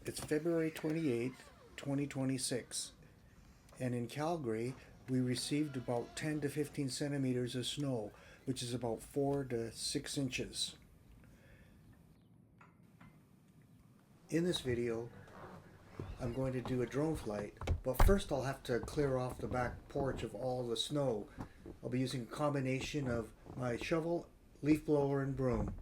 It's February 28th, 2026, and in Calgary, we received about 10 to 15 centimeters of snow, which is about 4 to 6 inches. In this video, I'm going to do a drone flight, but first I'll have to clear off the back porch of all the snow. I'll be using a combination of my shovel, leaf blower, and broom.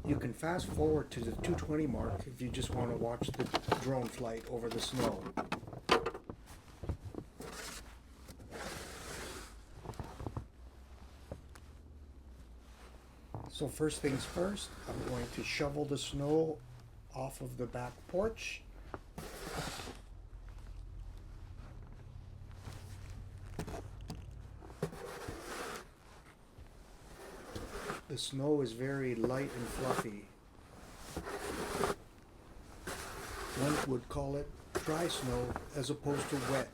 You can fast forward to the 2:20 mark if you just want to watch the drone flight over the snow. So first things first, I'm going to shovel the snow off of the back porch. The snow is very light and fluffy. One would call it dry snow as opposed to wet,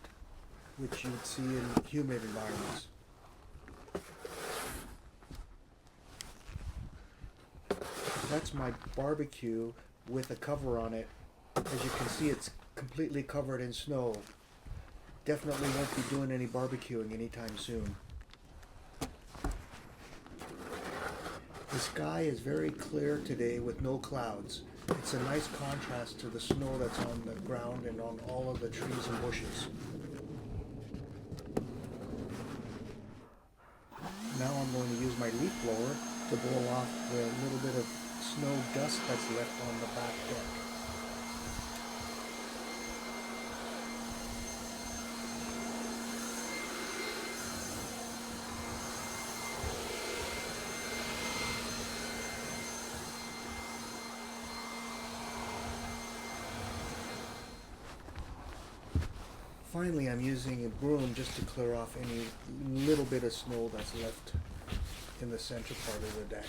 which you would see in humid environments. That's my barbecue with a cover on it. As you can see, it's completely covered in snow. Definitely won't be doing any barbecuing anytime soon. The sky is very clear today with no clouds. It's a nice contrast to the snow that's on the ground and on all of the trees and bushes. Now I'm going to use my leaf blower to blow off the little bit of snow dust that's left on the back deck. Finally, I'm using a broom just to clear off any little bit of snow that's left in the center part of the deck.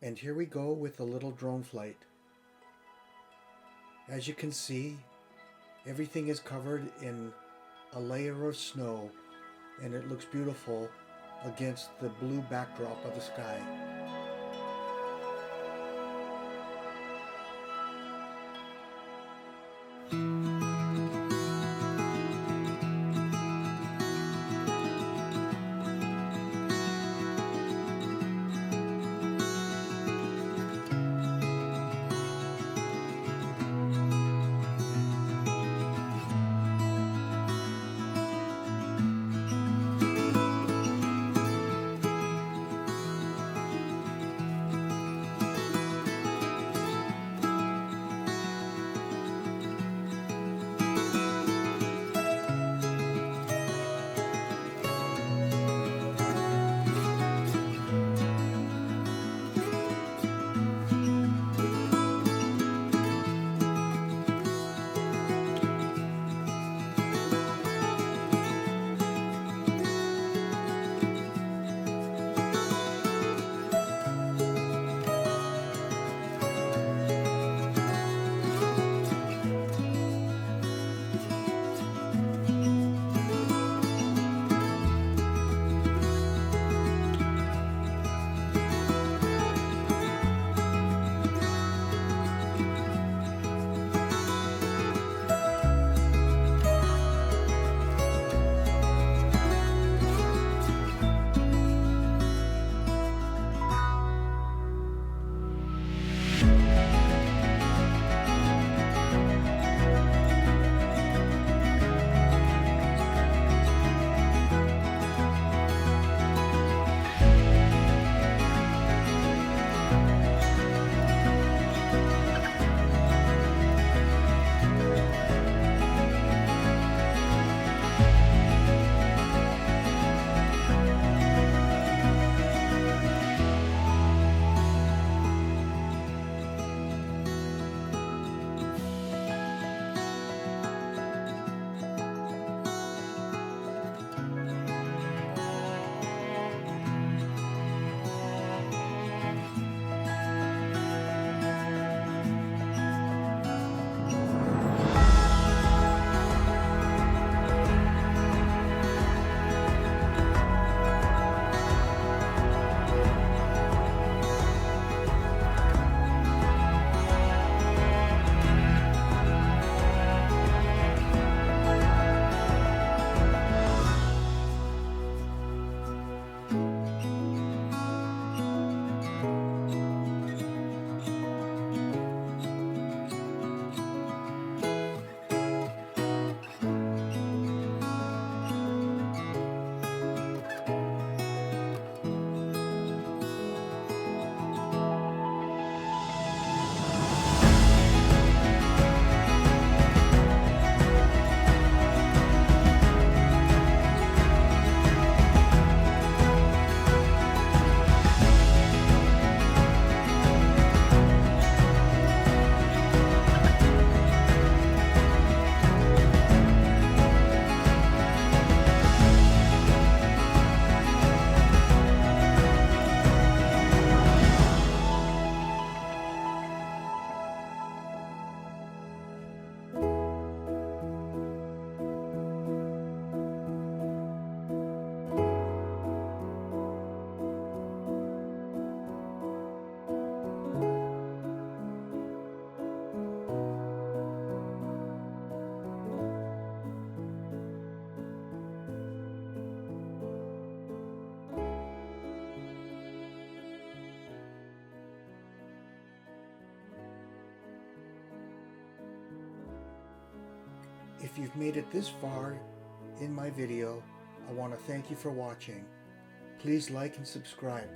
And here we go with a little drone flight. As you can see, everything is covered in a layer of snow, and it looks beautiful against the blue backdrop of the sky. If you've made it this far in my video, I want to thank you for watching. Please like and subscribe.